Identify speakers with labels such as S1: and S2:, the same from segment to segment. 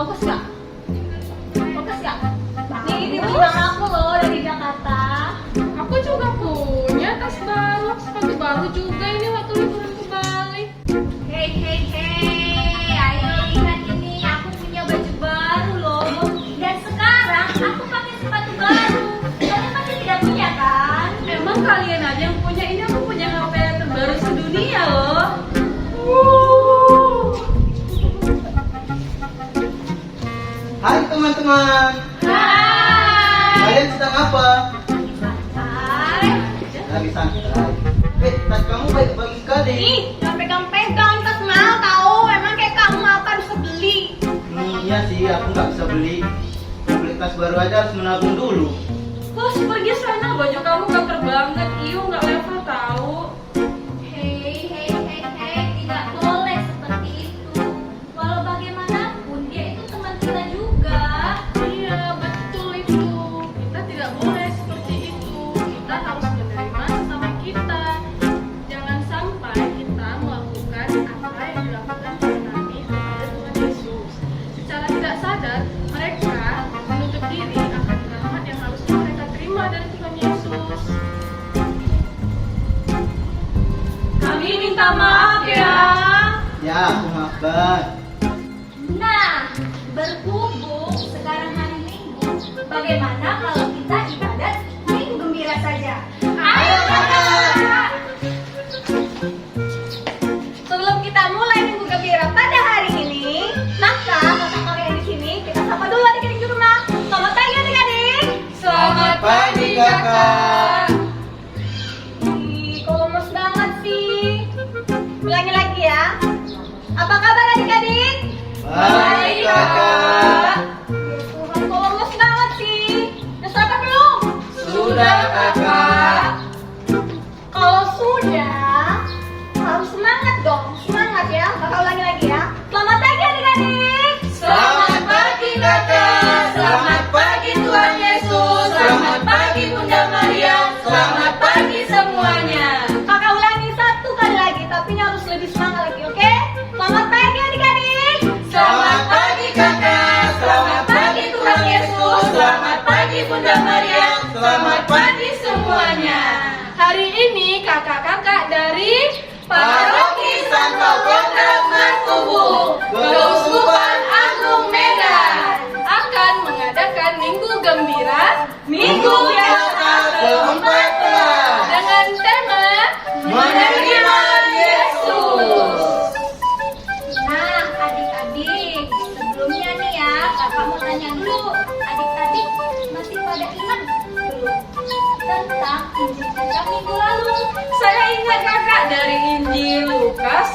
S1: Fokus gak? Fokus gak? Ini barang aku loh dari Jakarta.
S2: Aku juga punya tas baru, sepatu baru juga ini waktu liburan ke Bali.
S1: Hei, ayo lihat ini, aku punya baju baru loh. Dan sekarang aku pakai sepatu baru. Kalian pasti tidak punya kan?
S2: Emang kalian aja yang punya, ini aku punya HP terbaru sedunia loh.
S3: Hai teman-teman,
S1: Hai.
S3: kalian sedang apa?
S1: Santai.
S3: Lagi santai. Tas kamu baik-baik sekali.
S1: Ih, jangan pegang-pegang, tas mahal tahu. Emang kayak kamu apa bisa beli?
S3: Iya sih, aku nggak bisa beli. Beli tas baru aja harus menabung dulu.
S2: Terus pergi sana, baju kamu kotor banget, nggak level tahu.
S1: Hei, tidak boleh seperti itu. Walau bagaimanapun dia itu teman kita juga.
S2: Iya, betul itu. Kita tidak boleh seperti itu. Kita harus menerima sesama kita. Jangan sampai kita melakukan apa yang dilakukan pada Nabi kepada Tuhan Yesus. Secara tidak sadar, mereka menutup diri akan rahmat yang harusnya mereka terima dari Tuhan Yesus. Kami minta maaf ya.
S3: Ya, aku maafkan.
S1: Nah, berhubung sekarang hari Minggu, bagaimana kalau kita ibadat Minggu Gembira saja? Ayo kakak! Sebelum kita mulai Minggu Gembira pada hari ini, maka kakak yang di sini kita sapa dulu adik-adik di rumah. Selamat pagi adik-adik.
S2: Selamat
S3: pagi, Kakak.
S1: Ih, kok lemes banget sih? Ulangi lagi ya. Apa kabar adik-adik?
S3: Baik, Kakak.
S1: Ya Tuhan, kok lemes banget sih? Udah sarapan belum?
S3: Sudah, Kakak.
S1: Kalau sudah, harus semangat dong. Semangat ya. Kakak ulangi lagi ya. Selamat pagi adik-adik.
S3: Selamat pagi, Kakak.
S2: Selamat pagi Tuhan Yesus. Selamat pagi Bunda Maria. Selamat pagi semuanya.
S1: Kakak ulangi satu kali lagi, tapi ini harus lebih semangat lagi, oke? Selamat pagi adik-adik.
S2: Selamat pagi Kakak. Selamat pagi Tuhan Yesus. Selamat pagi Bunda Maria. Selamat pagi semuanya. Hari ini kakak-kakak dari Paroki Santo Pondok Markubu, Keuskupan Agung Medan akan mengadakan Minggu Gembira Minggu yang ke-14 dengan tema Menerima Yesus.
S1: Nah, adik-adik, sebelumnya nih ya, kakak mau tanya dulu. Adik-adik masih pada ingat belum tentang Injil kita minggu lalu?
S2: Saya ingat kakak dari Injil Lukas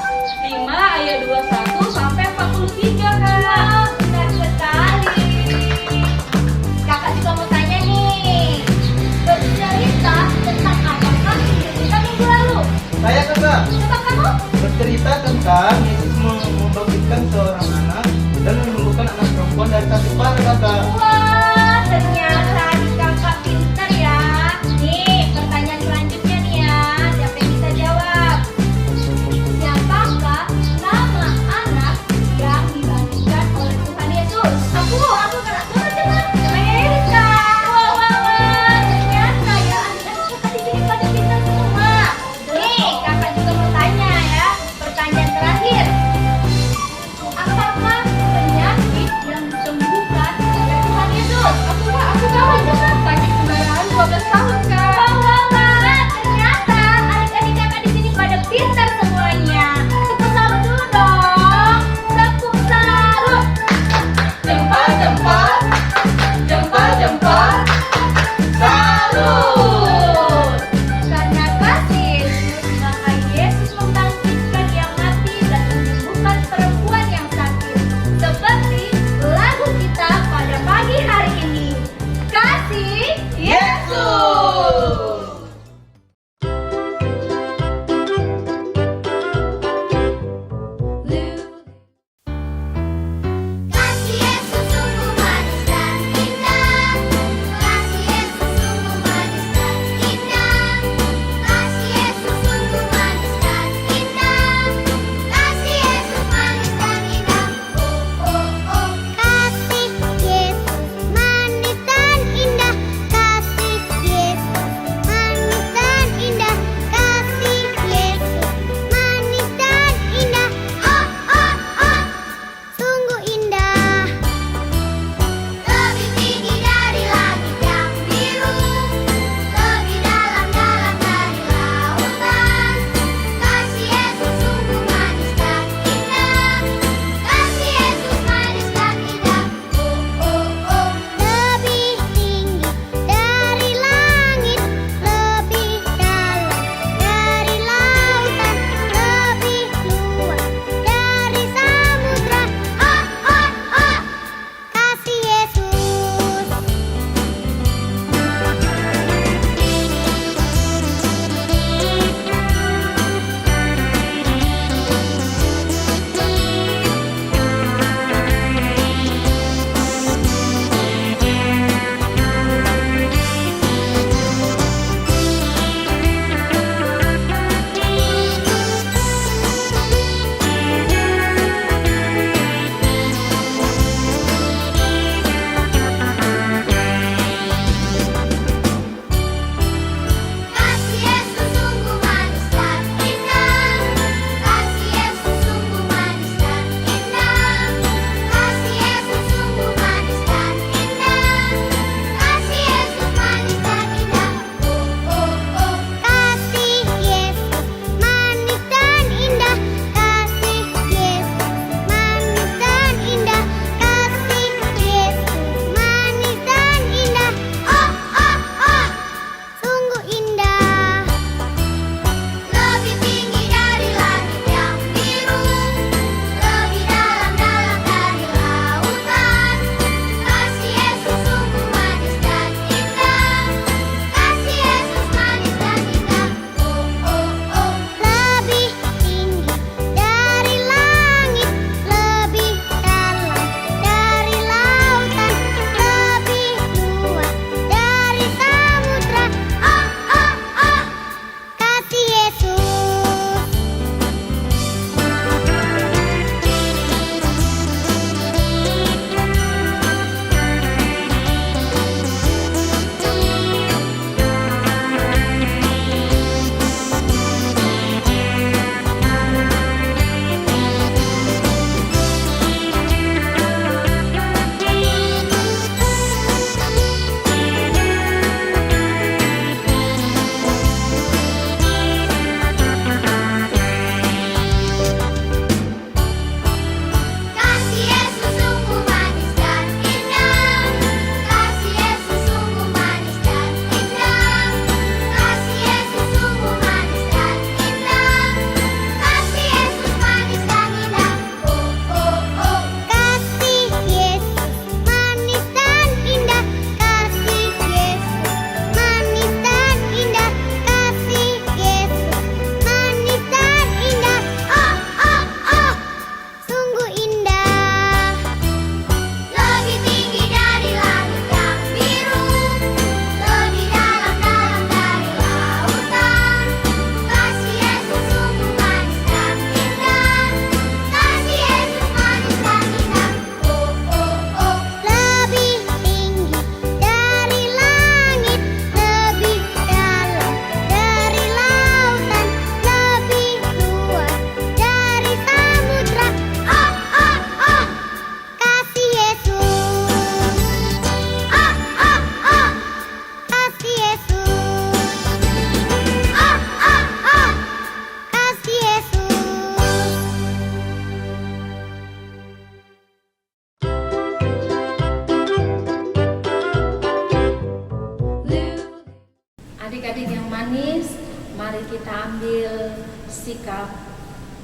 S4: kita ambil sikap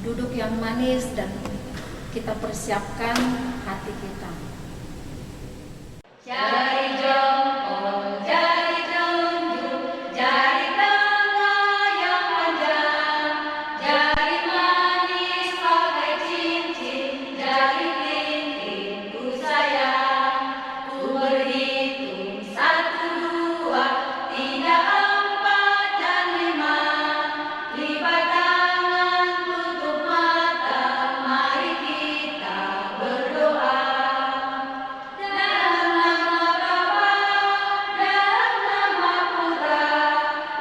S4: duduk yang manis dan kita persiapkan hati kita.
S1: Jari jempol, jari telunjuk, jari tengah yang panjang, jari manis pakai cincin, jari kelingking ku sayang. Ku berhitung 1, 2, 3, 4 dan 5. Lipat tangan, tutup mata, mari kita berdoa. Dalam nama Bapa, dalam nama Putra,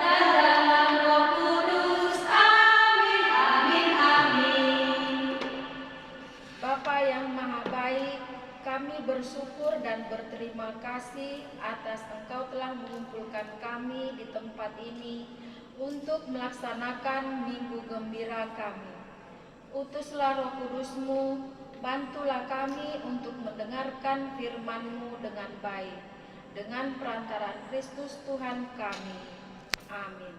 S1: dan dalam Roh Kudus. Amin, amin, amin.
S4: Bapa yang Maha Baik, kami bersyukur dan berterima kasih atas Engkau telah mengumpulkan kami di tempat ini untuk melaksanakan Minggu Gembira kami. Utuslah Roh Kudus-Mu, bantulah kami untuk mendengarkan firman-Mu dengan baik, dengan perantaraan Kristus Tuhan kami. Amin.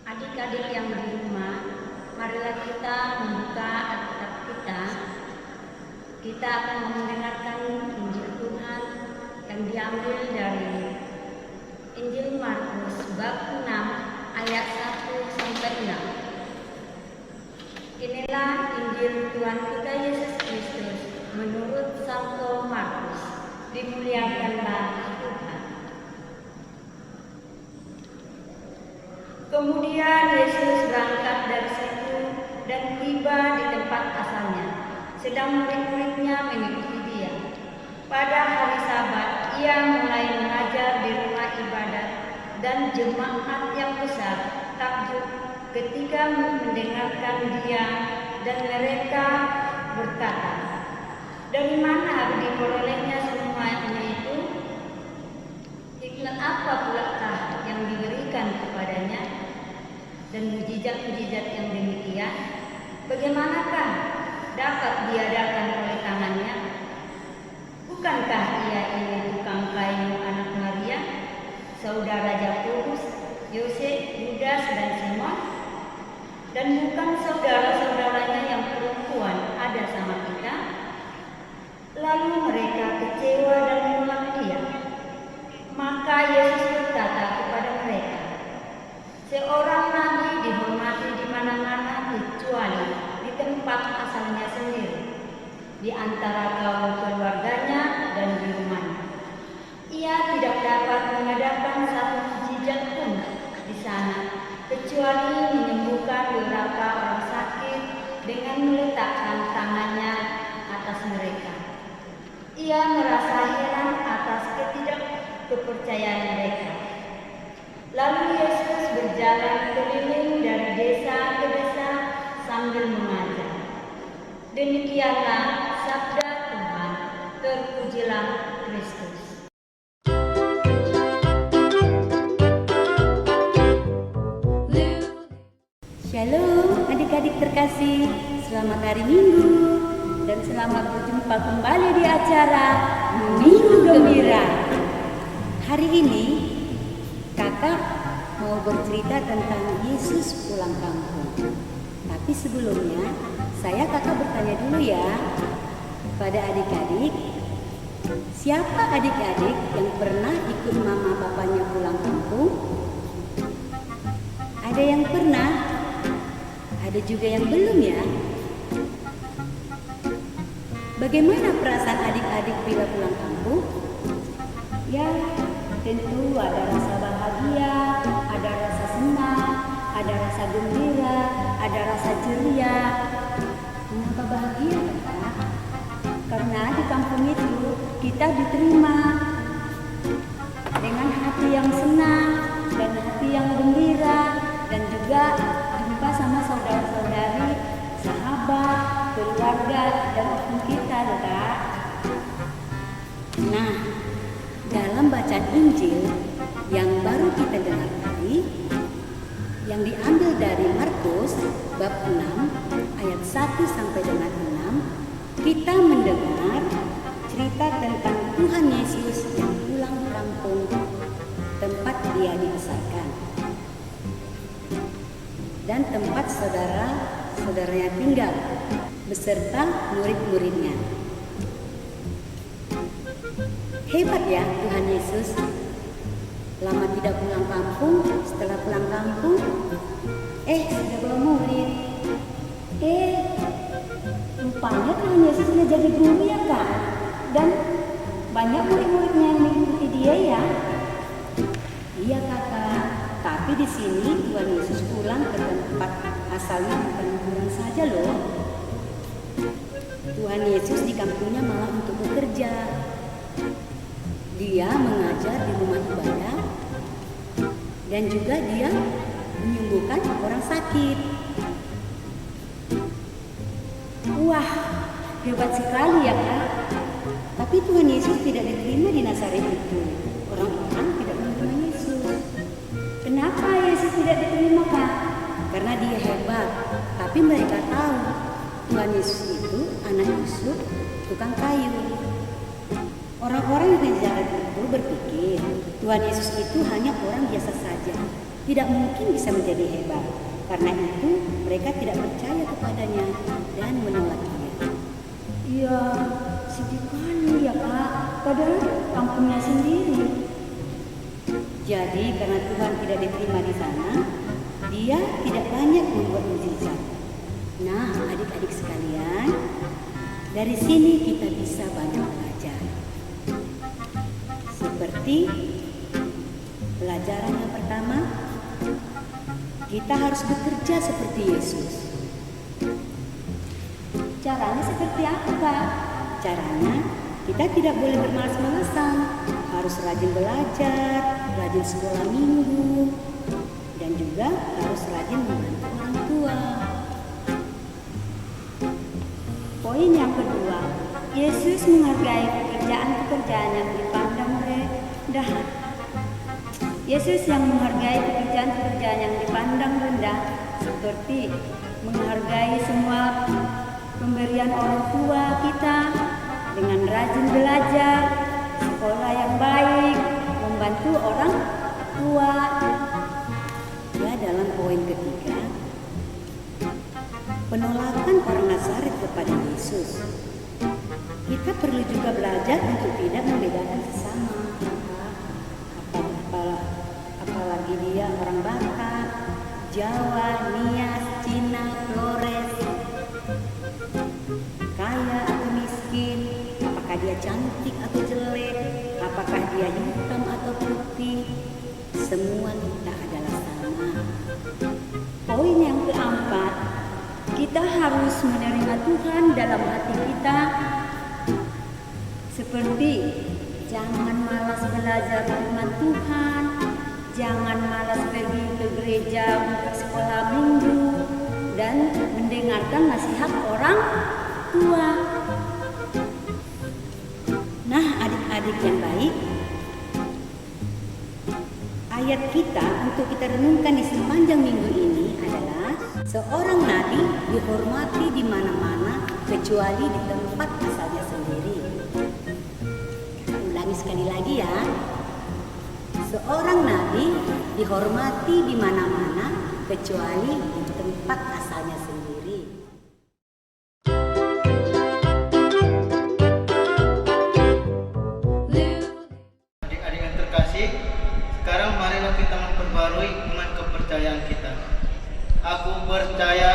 S1: Adik-adik yang di rumah, marilah kita membuka Alkitab kita. Kita akan mendengarkan Injil Tuhan yang diambil dari Injil Markus bab 6 ayat 1 sampai 6. Inilah Injil Tuhan kita Yesus Kristus menurut Santo Markus. Dimuliakanlah Tuhan. Kemudian Yesus berangkat dari situ dan tiba di tempat asalnya. Sedang murid-muridnya mengikuti dia. Pada hari Sabat, ia mulai mengajar di rumah ibadat dan jemaat yang besar takjub ketika mendengarkan dia, dan mereka berkata, "Dari mana diperolehnya semuanya itu? Hikmat apa pulakah yang diberikan kepadanya? Dan mujizat-mujizat yang demikian, bagaimanakah dapat diadakan oleh tangannya? Bukankah ia ini tukang kayu anak Maria, saudara Yakobus, Yosef, Yudas, dan Simon? Dan bukan saudara-saudaranya yang perempuan ada sama kita?" Lalu mereka kecewa dan menolak dia. Maka Yesus berkata kepada mereka, "Seorang nabi dihormati di mana-mana kecuali di tempat asalnya sendiri, di antara kaum keluarganya dan di rumahnya. Ia tidak dapat mengadakan satu mujizat pun di sana, kecuali menyembuhkan beberapa orang sakit dengan meletakkan tangannya atas mereka." Ia merasa heran atas kepercayaan mereka. Lalu Yesus berjalan keliling dari desa ke desa sambil mengajar. Demikianlah sabda Tuhan. Terpujilah Kristus. Shalom adik-adik terkasih, selamat hari Minggu dan selamat berjumpa kembali di acara Minggu Gembira. Hari ini kakak mau bercerita tentang Yesus pulang kampung. Tapi sebelumnya kakak bertanya dulu ya pada adik-adik, siapa adik-adik yang pernah ikut mama papanya pulang kampung? Ada yang pernah? Ada juga yang belum ya? Bagaimana perasaan adik-adik bila pulang kampung? Ya, tentu ada rasa bahagia, ada rasa senang, ada rasa gembira, ada rasa ceria. Mengapa bahagia, Kak? Karena di kampung itu kita diterima dengan hati yang senang dan hati yang gembira, dan juga jumpa sama saudara-saudari, sahabat, keluarga, dan orang kita, Kak. Nah, dalam bacaan Injil yang baru kita dengar tadi, yang diambil dari Markus bab 6 ayat 1 sampai dengan 6, kita mendengar cerita tentang Tuhan Yesus yang pulang kampung tempat dia dibesarkan dan tempat saudara-saudaranya tinggal beserta murid-muridnya. Hebat ya Tuhan Yesus. Lama tidak pulang kampung, setelah pulang kampung, sudah bawa murid. Rupanya Tuhan Yesus sudah jadi guru ya Kak. Dan banyak murid-muridnya yang mengikuti dia ya. Iya Kakak. Tapi di sini Tuhan Yesus pulang ke tempat asalnya bukan liburan saja loh. Tuhan Yesus di kampungnya malah untuk bekerja. Dia mengajar di rumah ibadah dan juga dia menyembuhkan orang sakit. Wah, hebat sekali ya Kak. Tapi Tuhan Yesus tidak diterima di Nazaret itu. Orang-orang tidak menerima Yesus. Kenapa Yesus tidak diterima Kak? Karena dia hebat. Tapi mereka tahu Tuhan Yesus itu anak Yusuf, tukang kayu. Orang-orang yang di Nazaret itu berpikir Tuhan Yesus itu hanya orang biasa saja, tidak mungkin bisa menjadi hebat. Karena itu mereka tidak percaya kepadanya dan menolak dia. Iya, sedih kali ya Kak, padahal kampungnya sendiri. Jadi karena Tuhan tidak diterima di sana, dia tidak banyak membuat mukjizat. Nah, adik-adik sekalian, dari sini kita bisa banyak belajar. Seperti pelajaran yang pertama, kita harus bekerja seperti Yesus. Caranya seperti apa Kak? Caranya kita tidak boleh bermalas-malasan, harus rajin belajar, rajin sekolah minggu, dan juga harus rajin membantu orang tua. Poin yang kedua, Yesus menghargai pekerjaan-pekerjaan yang dipandang rendah. Yesus yang menghargai pekerjaan-pekerjaan yang dipandang rendah, seperti menghargai semua pemberian orang tua kita dengan rajin belajar, sekolah yang baik, membantu orang tua. Ya, dalam poin ketiga, penolakan orang Nazaret kepada Yesus. Kita perlu juga belajar untuk tidak membedakan sesama. Apalagi dia orang Batak, Jawa, Nias, Cina, Flores, kaya atau miskin, apakah dia cantik atau jelek, apakah dia hitam atau putih, semua kita adalah sama. Poin yang keempat, kita harus menerima Tuhan dalam hati kita, seperti Jangan malas belajar firman Tuhan. Jangan malas pergi ke gereja untuk sekolah minggu dan mendengarkan nasihat orang tua. Nah, adik-adik yang baik, ayat kita untuk kita renungkan di sepanjang minggu ini adalah seorang nabi dihormati di mana-mana kecuali di tempat asalnya sendiri. Kita ulangi sekali lagi ya. Seorang nabi dihormati di mana-mana kecuali di tempat asalnya sendiri.
S3: Adik-adik yang terkasih, sekarang marilah kita memperbarui iman kepercayaan kita. Aku percaya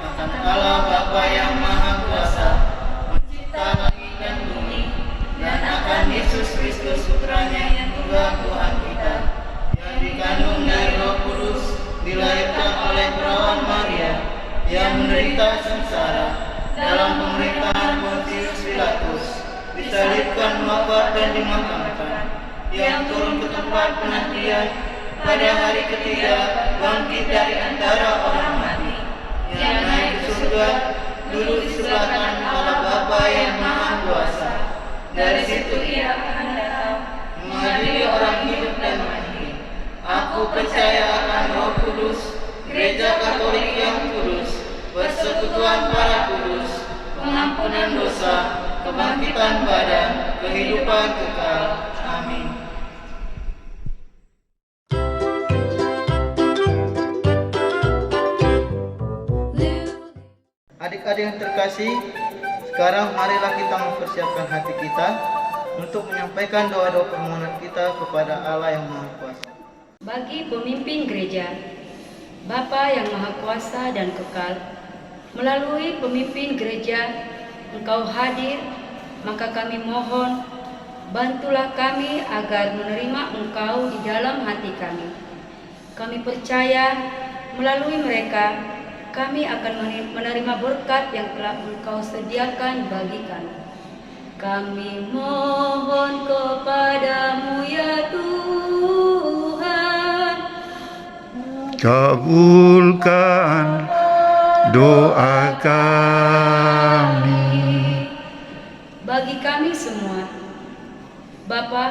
S3: akan Allah Bapa yang Maha Kuasa, pencipta langit dan bumi, dan akan Yesus Kristus Putranya yang tunggal Tuhan kita, yang dikandung dari Roh Kudus, dilahirkan oleh perawan Maria, yang menderita sengsara dalam pemerintahan Pontius Pilatus, disalibkan, wafat dan dimakamkan, yang turun ke tempat penantian, pada hari ketiga bangkit dari antara orang mati, yang naik ke surga, duduk di sebelah kanan Allah Bapa yang Maha Kuasa. Dari situ Ia akan datang mengadili orang hidup dan mati. Aku percaya akan Roh Kudus, Gereja Katolik yang kudus, persekutuan para kudus, pengampunan dosa, kebangkitan badan, kehidupan kekal. Amin. Adik-adik yang terkasih, sekarang marilah kita mempersiapkan hati kita untuk menyampaikan doa-doa permohonan kita kepada Allah yang Maha Kuasa.
S1: Bagi pemimpin gereja, Bapa yang Maha Kuasa dan kekal, melalui pemimpin gereja Engkau hadir, maka kami mohon, bantulah kami agar menerima Engkau di dalam hati kami. Kami percaya melalui mereka kami akan menerima berkat yang telah Engkau sediakan bagi kami. Kami mohon kepadamu ya Tuhan,
S5: kabulkan doa kami.
S1: Bagi kami semua, Bapa,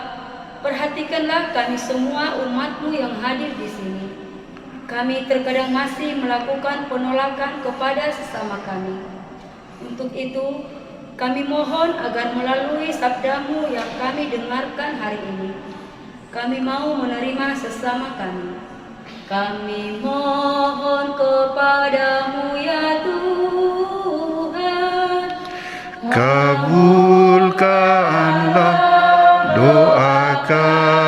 S1: perhatikanlah kami semua umat-Mu yang hadir di sini. Kami terkadang masih melakukan penolakan kepada sesama kami. Untuk itu, kami mohon agar melalui sabda-Mu yang kami dengarkan hari ini, kami mau menerima sesama kami. Kami mohon kepadamu ya Tuhan,
S5: kabulkanlah doa kami.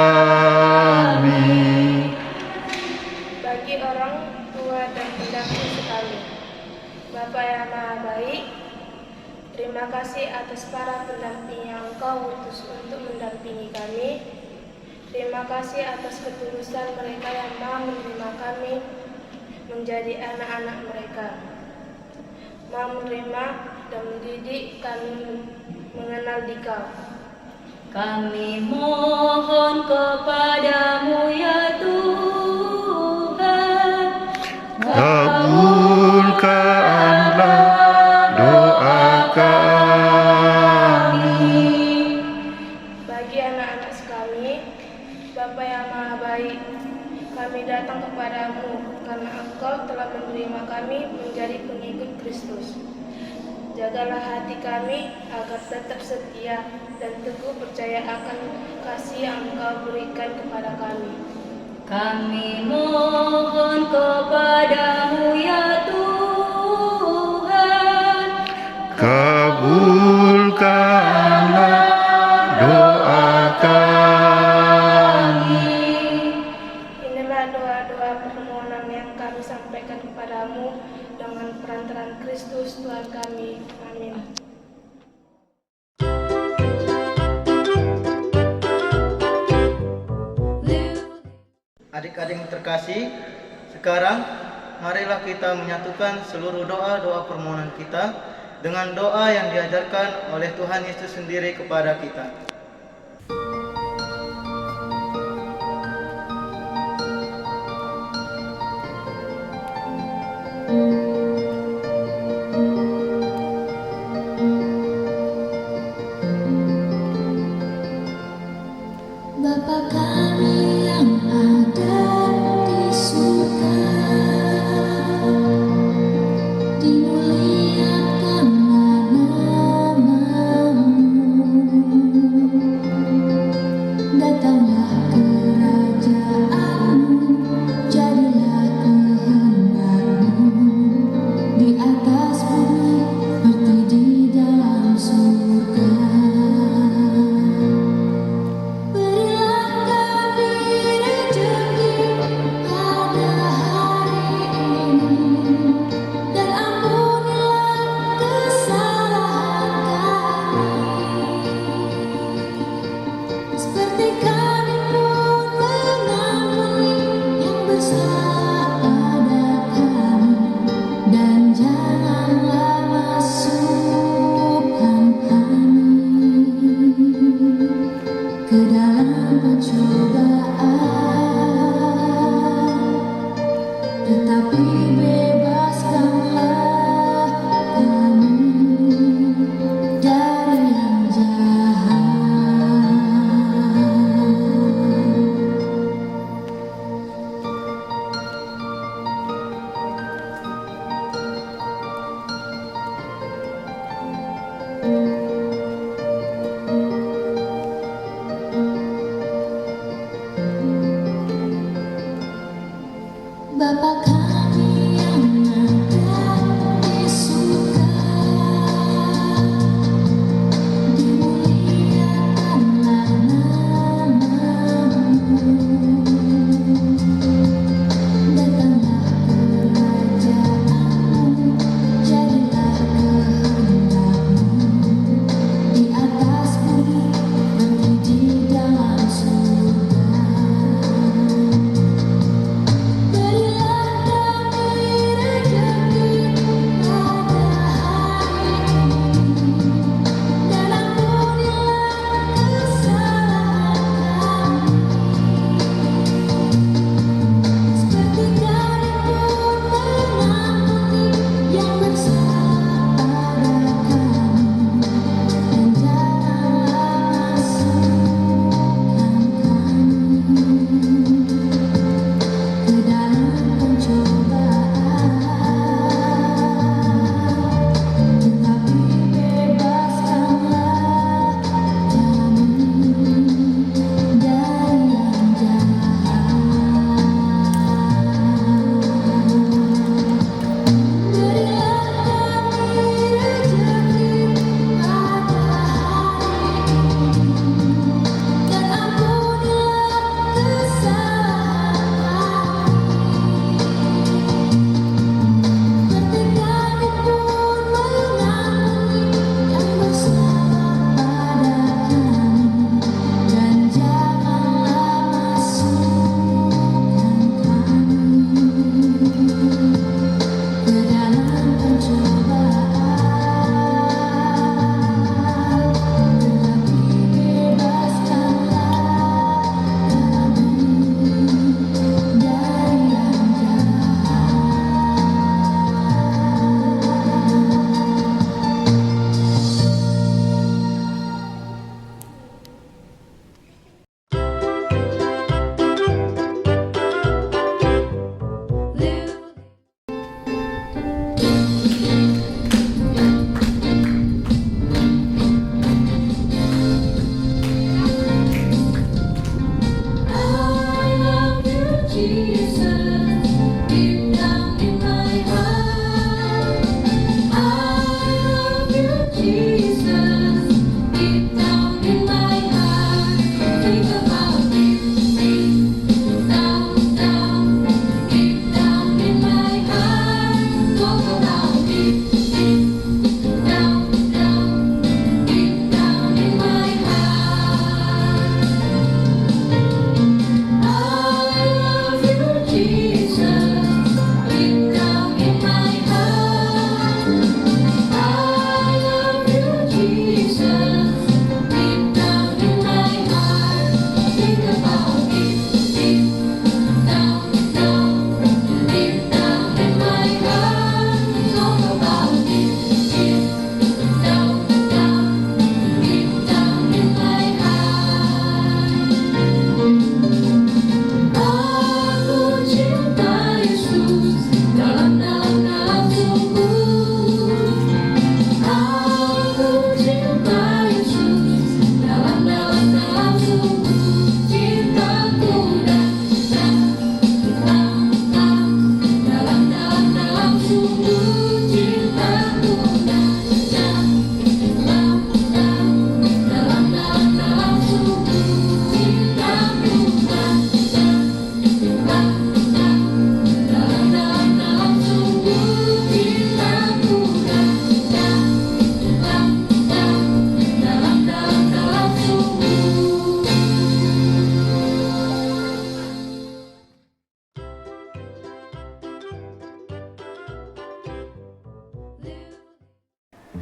S2: Bagi orang tua dan pendamping sekalian, Bapa yang Maha Baik, terima kasih atas para pendamping yang Engkau utus untuk mendampingi kami. Terima kasih atas ketulusan mereka yang mau menerima kami menjadi anak-anak mereka, mau menerima dan mendidik kami mengenal Dikau.
S1: kami mohon kepadamu ya Tuhan,
S5: Kabulkanlah doa kami.
S2: Bagi anak-anak kami, Bapa yang Maha Baik, kami datang kepadamu karena Engkau telah menerima kami menjadi pengikut Kristus. Jagalah hati kami agar tetap setia dan teguh percaya akan kasih yang Engkau berikan kepada kami.
S1: kami mohon kepadamu ya Tuhan,
S5: Kabulkanlah doa kami.
S2: Inilah doa-doa permohonan yang kami sampaikan kepadamu dengan perantaraan Kristus Tuhan kami. Amin.
S3: Adik-adik yang terkasih, sekarang marilah kita menyatukan seluruh doa-doa permohonan kita dengan doa yang diajarkan oleh Tuhan Yesus sendiri kepada kita.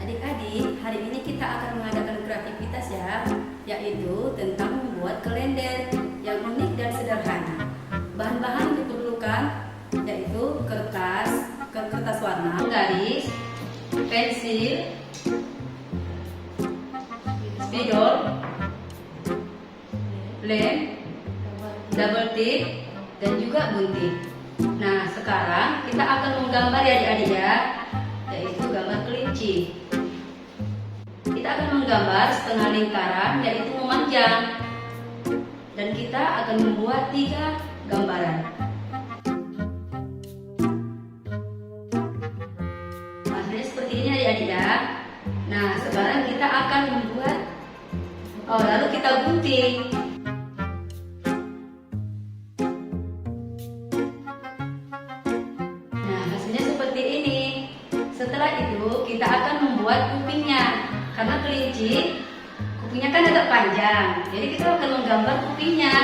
S1: Adik-adik, hari ini kita akan mengadakan kreativitas ya, yaitu tentang membuat kalender yang unik dan sederhana. Bahan-bahan yang diperlukan yaitu kertas warna, garis, pensil, spidol, lem, double tip, dan juga gunting. Nah, sekarang kita akan menggambar ya adik-adik ya, yaitu gambar kelinci. Kita akan menggambar setengah lingkaran, yaitu memanjang. Dan kita akan membuat 3 gambaran. Hasilnya seperti ini adik-adik ya. Nah, sekarang kita akan membuat, lalu kita gunting. Nah, hasilnya seperti ini. Setelah itu kita akan membuat kupingnya. Karena kelinci kupingnya kan agak panjang, jadi kita akan menggambar kupingnya.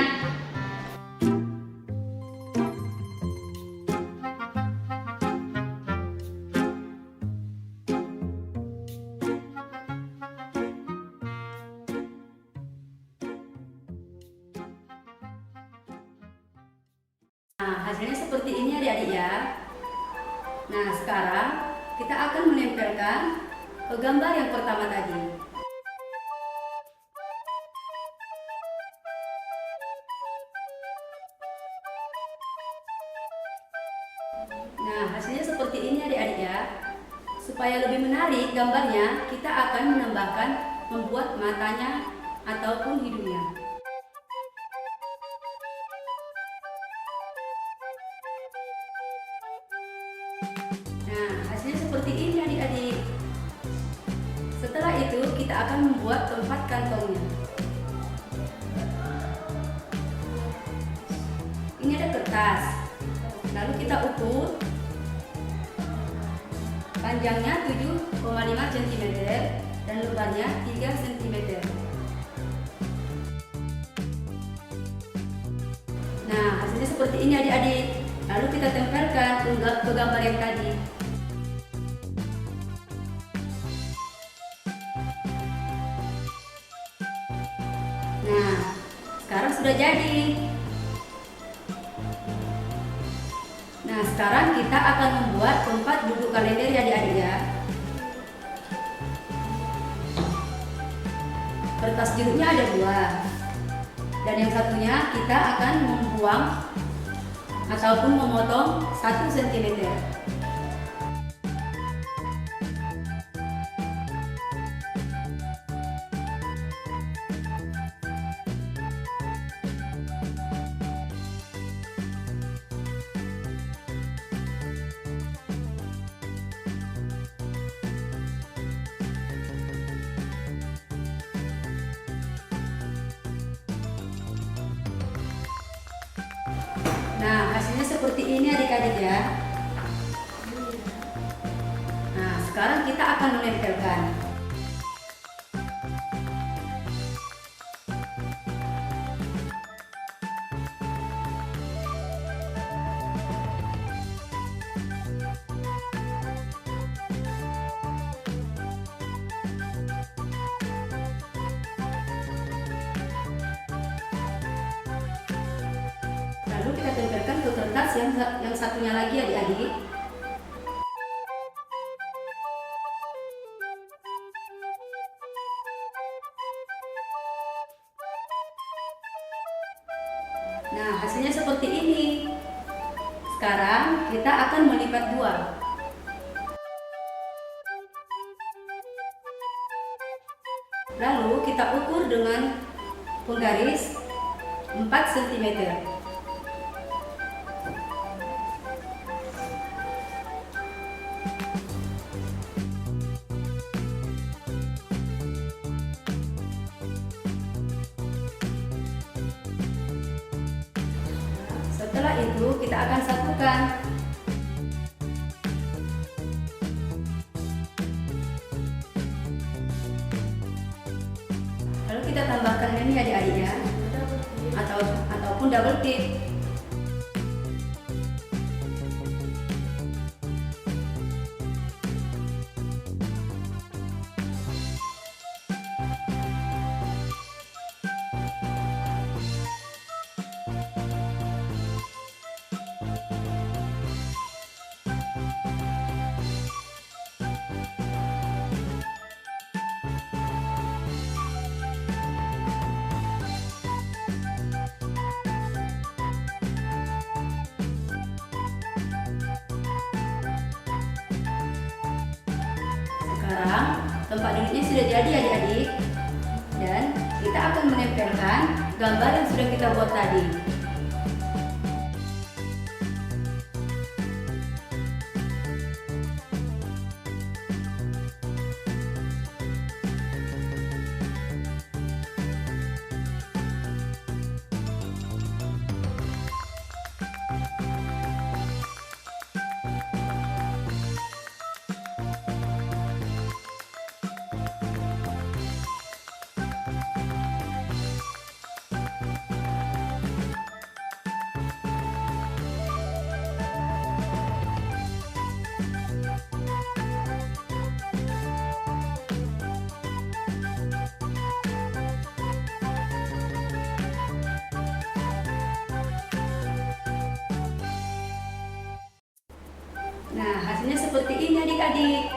S1: Nah, hasilnya seperti ini adik-adik ya. Nah, sekarang kita akan menempelkan gambar yang pertama tadi. Nah, hasilnya seperti ini adik-adik ya. Supaya lebih menarik gambarnya, kita akan menambahkan membuat matanya ataupun hidungnya. Nah, hasilnya seperti ini adik-adik. Setelah itu kita akan membuat tempat kantongnya. Ini ada kertas. Lalu kita ukur. Panjangnya 7,5 cm dan lebarnya 3 cm. Nah, hasilnya seperti ini adik-adik. Lalu kita tempelkan ke gambar yang tadi. Nah, sekarang sudah jadi. Nah, sekarang kita akan membuat tempat duduk kalender ya adik-adik ya. Kertas jeruknya ada 2. Dan yang satunya kita akan membuang ataupun memotong 1 cm. Nah, hasilnya seperti ini adik-adik ya. Nah, sekarang kita akan menempelkan. Lalu kita tempelkan ke kertas yang satunya lagi adik-adik. Nah, hasilnya seperti ini. Sekarang kita akan melipat 2. Lalu kita ukur dengan penggaris 4 cm. Setelah itu kita akan satukan. Lalu kita tambahkan ini adik-adik ya, ataupun double tip. sekarang tempat duduknya sudah jadi adik-adik, dan kita akan menempelkan gambar yang sudah kita buat tadi. Nah, hasilnya seperti ini adik-adik.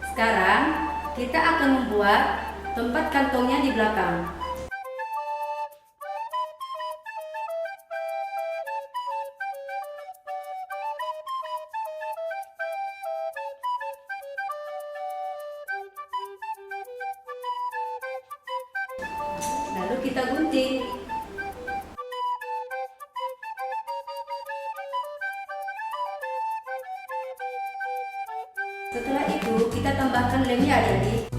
S1: Sekarang kita akan membuat tempat kantongnya di belakang. Lalu kita gunting. Setelah itu kita tambahkan lemnya adik-adik.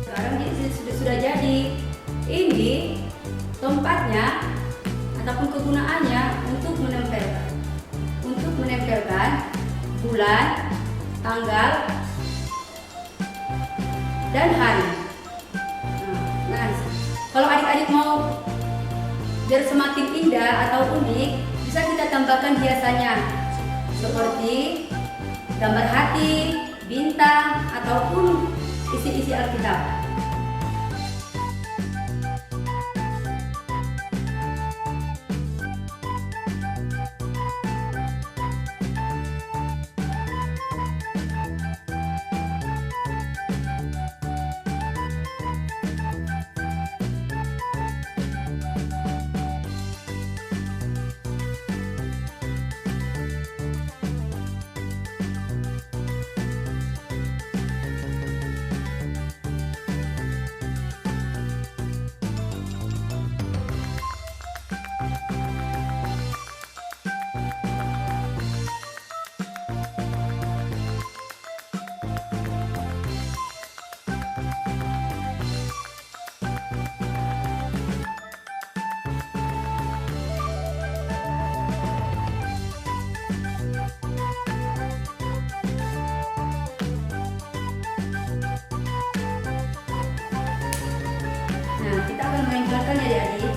S1: Sekarang sudah jadi. Ini tempatnya ataupun kegunaannya untuk menempelkan bulan, tanggal, dan hari. Nah, kalau adik-adik mau biar semakin indah atau unik, bisa kita tambahkan hiasannya seperti gambar hati, bintang, ataupun isi-isi Alkitab. Nah, kita akan menempelkan adik-adik.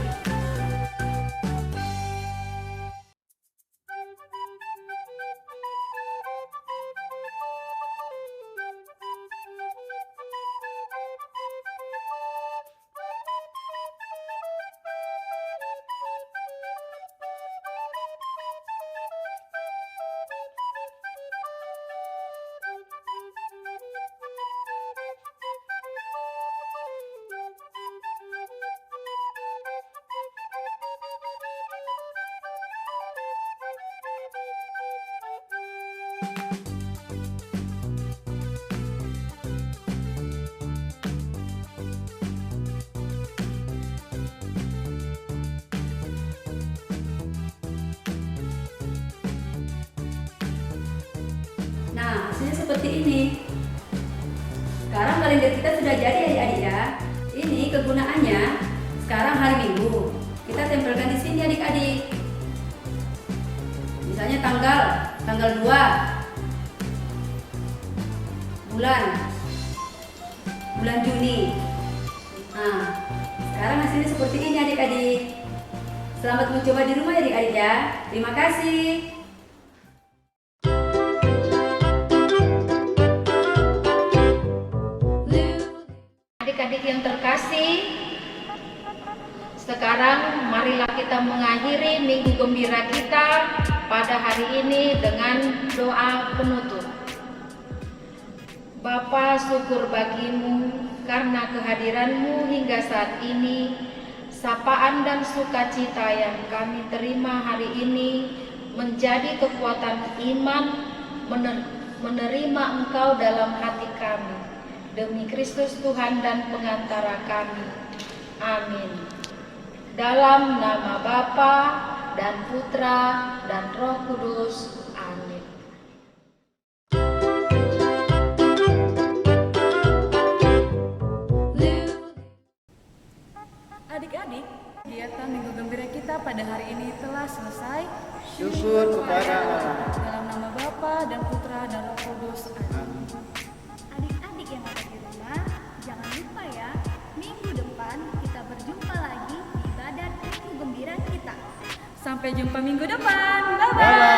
S1: Nah, hasilnya seperti ini. Sekarang kalender kita sudah jadi adik-adik ya. Ini kegunaannya sekarang hari Minggu. Kita tempelkan di sini adik-adik. Misalnya tanggal 2 bulan Juni. Nah, sekarang hasilnya seperti ini adik-adik. Selamat mencoba di rumah adik-adik ya. Terima kasih.
S4: Adik-adik yang terkasih, sekarang marilah kita mengakhiri minggu gembira kita pada hari ini dengan doa penutup. Bapa, syukur bagimu karena kehadiranmu hingga saat ini. Sapaan dan sukacita yang kami terima hari ini menjadi kekuatan iman menerima Engkau dalam hati kami. Demi Kristus Tuhan dan pengantara kami. Amin. Dalam nama Bapa dan Putra dan Roh Kudus. Amin.
S6: Adik-adik, kegiatan Minggu Gembira kita pada hari ini telah selesai.
S3: Syukur kepada Allah.
S6: Dalam nama Bapa dan Putra dan Roh Kudus. Amin.
S7: Adik-adik yang ada di rumah, jangan lupa ya, minggu depan kita berjumpa lagi di ibadat Minggu Gembira kita.
S6: Sampai jumpa minggu depan. Bye-bye.
S3: Bye-bye.